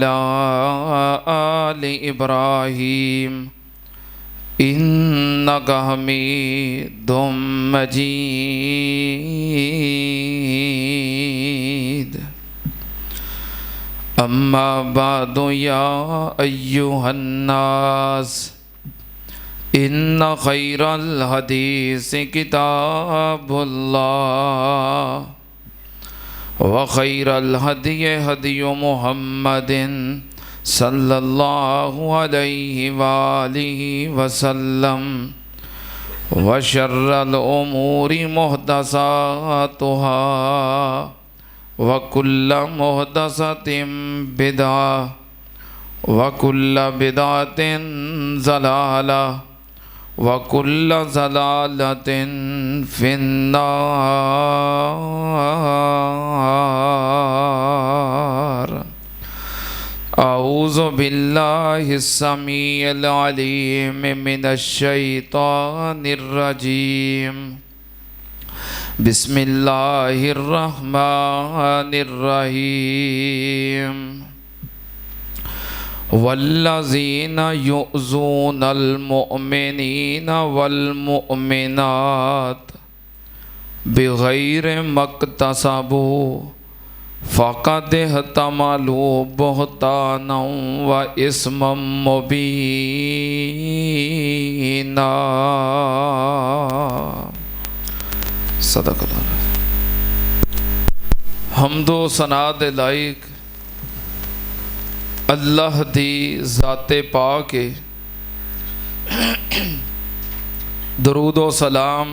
आल इब्राहीम इन्नका हमीदुम मजीद। अम्मा बादु या अय्युहन्नास इन्ना खैरल हदीस किताबुल्लाह व खैरल हदी हदी मुहम्मदिन सल्लल्लाहु अलैहि वालिहि वसल्लम व शर्रल उमूरि मुहदसातुहा व कुल्ल मुहदसतिन बिदअ व कुल्ल बिदअतिन ज़लाला व कुल्ल ज़लालतिन फिन्नार। औज़ु बिल्लाहिस समीइल अलीम मिनश शैतानिर रजीम। बिस्मिल्लाहिर रहमानिर रहीम। वल्लज़ीना युज़ूनल मुअमिनीना वल मुअमिनात बिग़ैरि मक्तसबू फ़क़द इह्तमलू बुहतानन व इस्मम मुबीना। सदक़ल्लाह। हम्दो सना दे लायक अल्लाह दी ज़ाते पाक है। दरूद व सलाम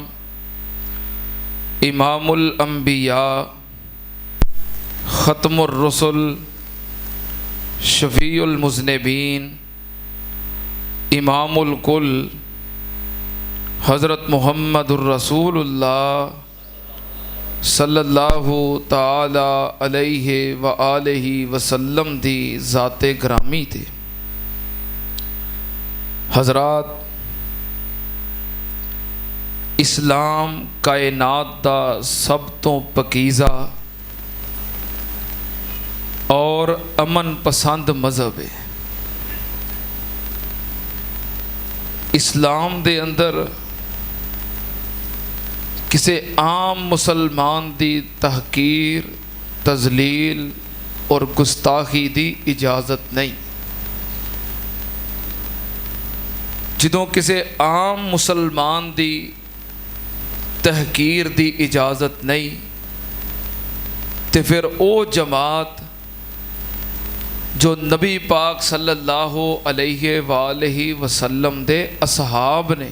इमामुल अंबिया ख़त्मुर रसूल शफ़ीउल मुज़निबीन इमामुल कुल हज़रत मुहम्मदुर रसूलुल्लाह सल्लल्लाहु ताला अलैहि व आलिहि वसल्लम दी ज़ाते ग्रामी थे। हज़रात, इस्लाम कायनात दा सब तो पकीज़ा और अमन पसंद मज़हब है। इस्लाम दे अंदर किसी आम मुसलमान दी तहकीर, तज़लील और गुस्ताखी दी इजाज़त नहीं। जिदों किसी आम मुसलमान दी तहकीर दी इजाज़त नहीं तो फिर ओ जमात जो नबी पाक सल्लल्लाहु अलैहि वालैहि वसल्लम दे असहाब ने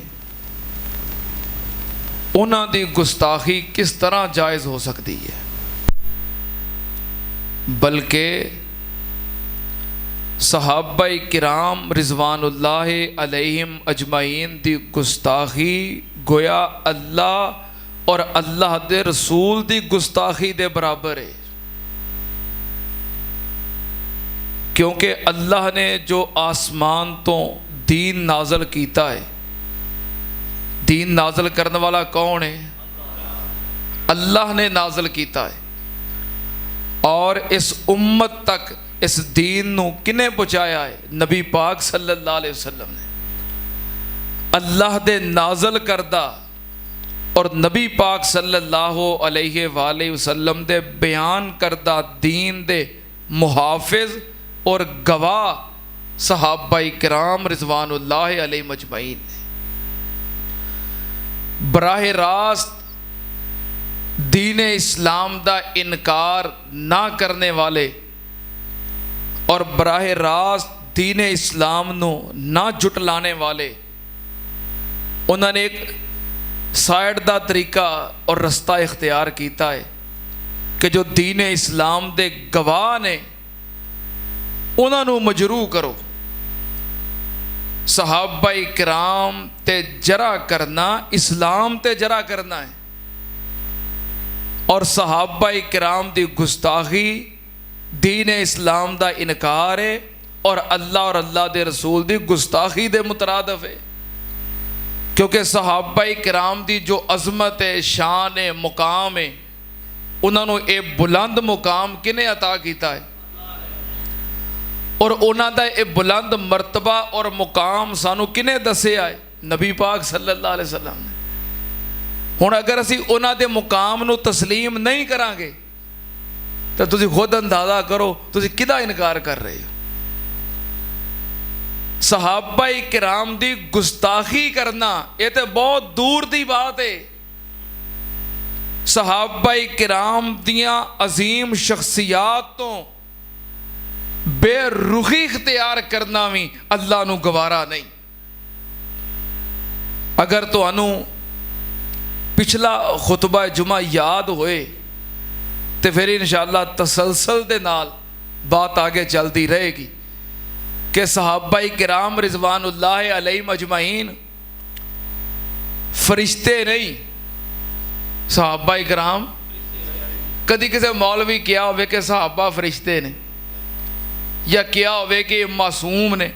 उन्हां दी गुस्ताखी किस तरह जायज़ हो सकती है। बल्कि सहाबाए किराम रिज़वानुल्लाह अलैहिम अजमाइन दी गुस्ताखी गोया अल्लाह और अल्लाह दे रसूल दी गुस्ताखी दे बराबर है। क्योंकि अल्लाह ने जो आसमान तो दीन नाज़ल कीता है, दीन नाज़ल करने वाला कौन है? अल्लाह ने नाज़ल कीता है। और इस उम्मत तक इस दीन नू किने पहुँचाया है? नबी पाक सल्लल्लाहु अलैहि वसल्लम ने। अल्लाह दे नाज़ल करदा और नबी पाक सल्लल्लाहु अलैहि वसल्लम दे बयान करदा दीन दे मुहाफिज और गवाह सहाबाए किराम रिज़वानुल्लाह अलैहिम अजमईन ने बराह रास्त दीन इस्लाम दा इनकार ना करने वाले और बराह रास्त दीन इस्लाम नू ना जुटलाने वाले उन्होंने एक साइड दा तरीका और रस्ता इख्तियार किया है कि जो दीन इस्लाम दे गवाह ने उन्होंने मजरू करो। सहाबाए किराम ते जरा करना इस्लाम ते जरा करना है और सहाबाए किराम दी गुस्ताखी दीन इस्लाम दा इनकार है और अल्लाह दे रसूल दी गुस्ताखी दे मुतरादफ है। क्योंकि सहाबाए किराम दी जो अजमत है, शान है, मुकाम है, उन्होंने ये बुलंद मुकाम किने अता किया है? और उन्हां दा ये बुलंद मरतबा और मुकाम सानू किने दस्सिया है? नबी पाक सल्लल्लाहु अलैहि वसल्लम ने। हुण अगर असी उन्हां दे मुकाम नू तस्लीम नहीं करांगे तो तुसीं खुद अंदाज़ा करो तुसीं किहदा इनकार कर रहे हो। सहाबाए किराम दी गुस्ताखी करना ये तो बहुत दूर दी बात है। सहाबाए किराम दियां अजीम शख्सियात तो बेरुखी इख्तियार करना भी अल्लाह नू गवारा नहीं। अगर तुहानू पिछला खुतबा जुमा याद होए तो फिर इंशाअल्लाह तसलसल दे नाल बात आगे चलती रहेगी कि सहाबाए किराम रिजवानुल्लाह अलैहिम अजमाइन फरिश्ते नहीं। सहाबाए किराम कदी किसी मौलवी क्या होवे कि सहाबा फरिश्ते ने या क्या होवे कि मासूम ने।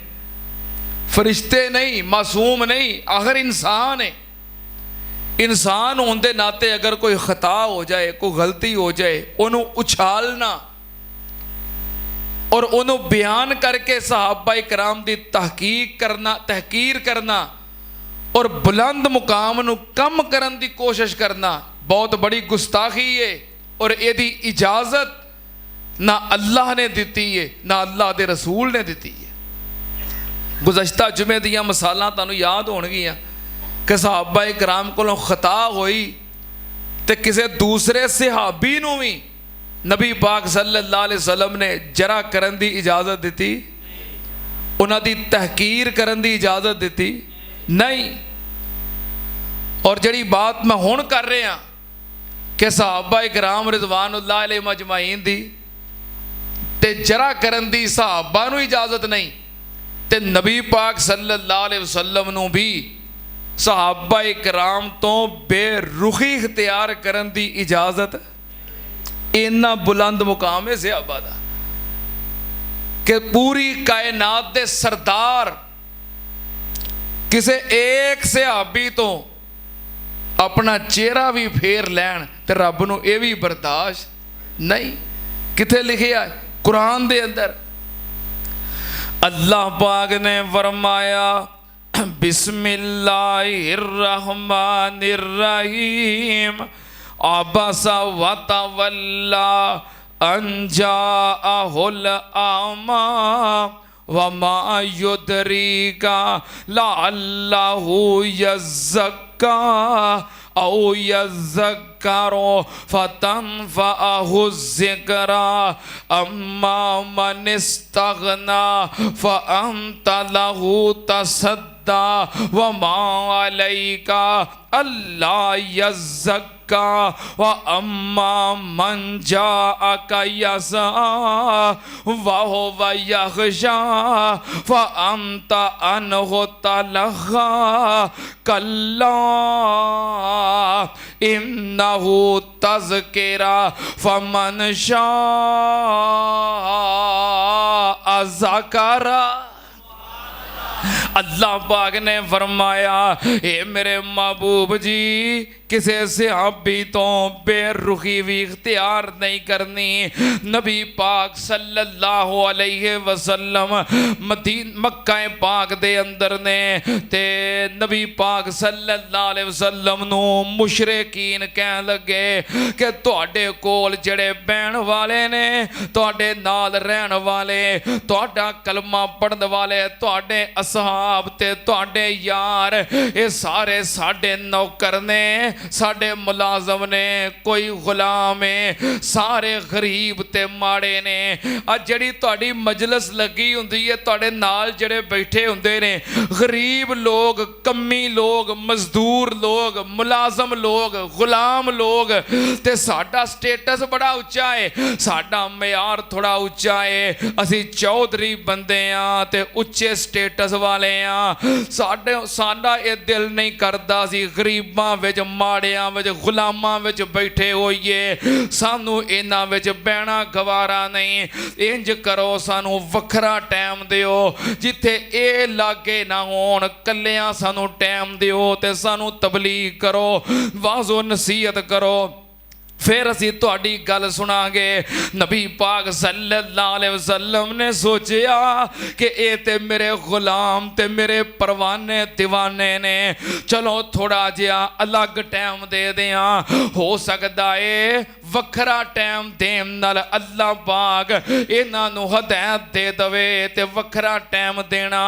फरिश्ते नहीं, मासूम नहीं, आखिर इंसान है। इंसान होने के नाते अगर कोई खता हो जाए, कोई गलती हो जाए, उन्होंने उछालना और उन्होंने बयान करके सहाबाए किराम की तहकीर करना और बुलंद मुकाम नू कम करन दी कोशिश करना बहुत बड़ी गुस्ताखी है। और यदी इजाजत ना अल्लाह ने दी है ना अल्लाह के रसूल ने दी है। गुज़श्ता जुमे दियां मिसालां तुहानूं याद होणगियां कि सहाबाए किराम कोलों खता होई तो किसी दूसरे सहाबी नूं भी नबी पाक सल्लल्लाहु अलैहि वसल्लम ने जरा करन दी इजाज़त दी, उन्हां दी तहकीर करन दी इजाज़त दी नहीं। और जिहड़ी बात मैं हुण कर रहा कि सहाबाए किराम रिज़वानुल्लाह अलैहिम अजमाइन दी ते जरा करन दी सहाबा नूं इजाज़त नहीं ते नबी पाक सल्लल्लाहु अलैहि वसल्लम नूं भी सहाबाए किराम तो बेरुखी इख्तियार करन दी इजाज़त। इन्ना बुलंद मुकाम है सहाबा दा कि पूरी कायनात दे सरदार किसी एक सहाबी तो अपना चेहरा भी फेर लैन ते रब नूं ये भी बर्दाश्त नहीं। किथे लिखिया कुरान दे अंदर अल्लाह पाक ने फरमाया बिस्मिल्लाहिर्रहमानिर्रहीम अबसा व तवल्ला अन जाअहुल आमा वमा युदरीका लअल्लहु यज़्ज़क्का औ यज़्ज़क्करु फतनफ़अहु ज़िक्रा अम्मा मन इस्तग़ना फ़अन्त लहु तसद्दा वमा अलैका अल्ला यज़्ज़क्का व अम्मा मन जाअका यसा वहुव यख़शा फ़अन्त अन्हु तलक़ा कल्ला इन्नहु तज़किरा फ़मन शाअ ज़करा। अल्लाह पाक ने फरमाया ए मेरे महबूब जी किसी सहाबी तो बेरुखी भी इख्तियार नहीं करनी। नबी पाक सल्लल्लाहु अलैहि वसल्लम मक्का पाक दे अंदर ने ते नबी पाक सल्लल्लाहु अलैहि वसल्लम नू मुशरिकीन कहन लगे कि तुहाडे कोल जेड़े बैण वाले ने, तुहाडे नाल रहन वाले, तुहाडा कलमा पढ़न वाले, तुहाडे असहाब ते तुहाडे यार, ये सारे साडे नौकर ने, साडे मुलाजम ने, कोई गुलाम है, सारे गरीब ते माड़े ने। अज जिहड़ी तुहाडी मजलिस लगी हुंदी है, तुहाडे नाल जिहड़े बैठे हुंदे ने गरीब लोग, कम्मी लोग, मजदूर लोग, मुलाजम लोग, गुलाम लोग, ते साडा स्टेटस बड़ा उच्चा है, साडा म्यार थोड़ा उच्चा है। असी चौधरी बंदे आ ते उच्चे स्टेटस वाले आ। साडा ये दिल नहीं करदा सी गरीबां विच, माड़ियां विच, गुलामां विच बैठे होइए, सानू इन्हां विच बहना गवारा नहीं। इंज करो सानू वखरा टाइम दिओ, जिथे ए लागे ना होण, कल्लियां सानू टाइम दिओ ते सानू तबलीग करो, वाज़ो नसीहत करो। फिर असी तुहाडी गल सुनांगे। नबी पाक सल्लल्लाहु अलैहि वसल्लम ने सोचिया कि ये ते मेरे गुलाम ते मेरे परवाने दीवाने ने, चलो थोड़ा जिहा अलग टाइम दे दियां। हो सकदा है वखरा टाइम देन नाल अल्लाह पाक इन्हां नूं हदायत दे दवे ते वखरा टाइम देना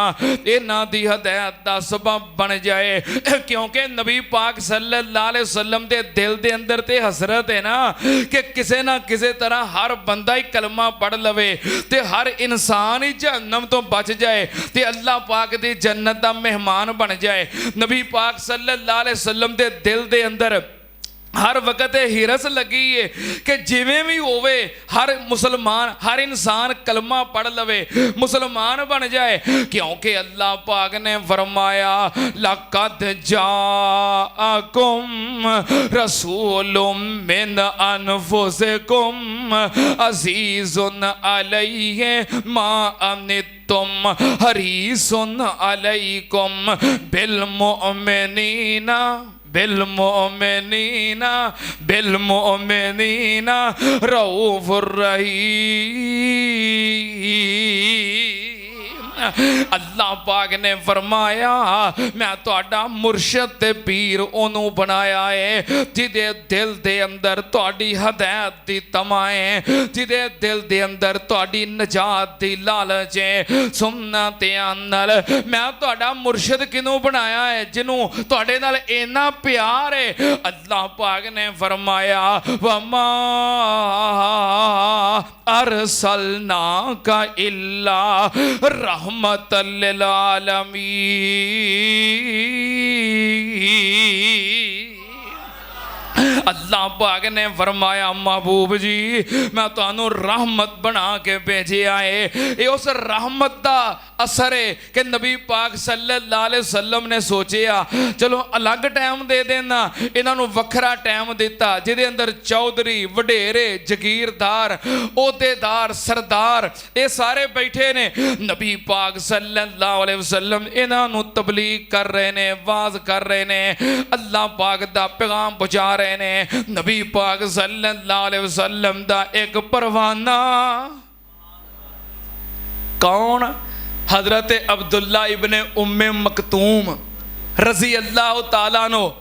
इन्हां दी हदायत दा सबब बन जाए। क्योंकि नबी पाक सल्लल्लाहु अलैहि वसल्लम दे दिल दे अंदर ते हसरत है ना कि किसी ना किसी तरह हर बंदा ही कलमा पढ़ लवे ते हर इंसान ही जहन्नम तो बच जाए ते अल्लाह पाक दी जन्नत दा मेहमान बन जाए। नबी पाक सल्लल्लाहु अलैहि वसल्लम दे दिल दे अंदर हर वक्त हिरस लगी है कि जिवें भी होवे हर मुसलमान हर इंसान कलमा पढ़ लवे मुसलमान बन जाए। क्योंकि अल्लाह पाक ने फरमाया लक़द जाअकुम रसूलुम मिन अनफुसिकुम अज़ीज़ुन अलैहि मा अनित्तुम हरीसुन अलैकुम बिल मुमिनीना बिलमोमिनीना रऊफुर रहीम। अल्लाह पाक ने फरमाया मैं तुहाडा मुर्शद ते पीर ओनू बनाया है जिदे दिल दे अंदर तुहाडी हदायत दी तमा है, जिदे दिल दे अंदर तुहाडी नजात दी लालच है। सुनना ध्यान नाल, मैं तुहाडा मुर्शद किनू बनाया है जिनू तुहाडे नाल इन्ना प्यार है। अल्लाह पाक ने फरमाया वमा अरसलनाका इल्ला रहमतल लिल आलमीन। अल्लाह पाक ने फरमाया महबूब जी मैं तुहानू रहमत बना के भेजिया है। ये उस रहमत का असर है कि नबी पाक सल्लल्लाहु अलैहि वसल्लम ने सोचिया चलो अलग टाइम दे देना, इन्हों वखरा टाइम दिता जिदे अंदर चौधरी वडेरे जगीरदार ओहदेदार सरदार ये सारे बैठे ने। नबी पाक सल्लल्लाहु अलैहि वसल्लम इन्हों तबलीग कर रहे ने, वाज कर रहे ने, अल्लाह पाक दा पैगाम पहुंचा रहे ने। नबी पाक सल्लल्लाहु अलैहि वसल्लम दा एक परवाना कौन? हजरत अब्दुल्ला इब्ने उम्मे मकतूम रजी अल्लाह तआला नो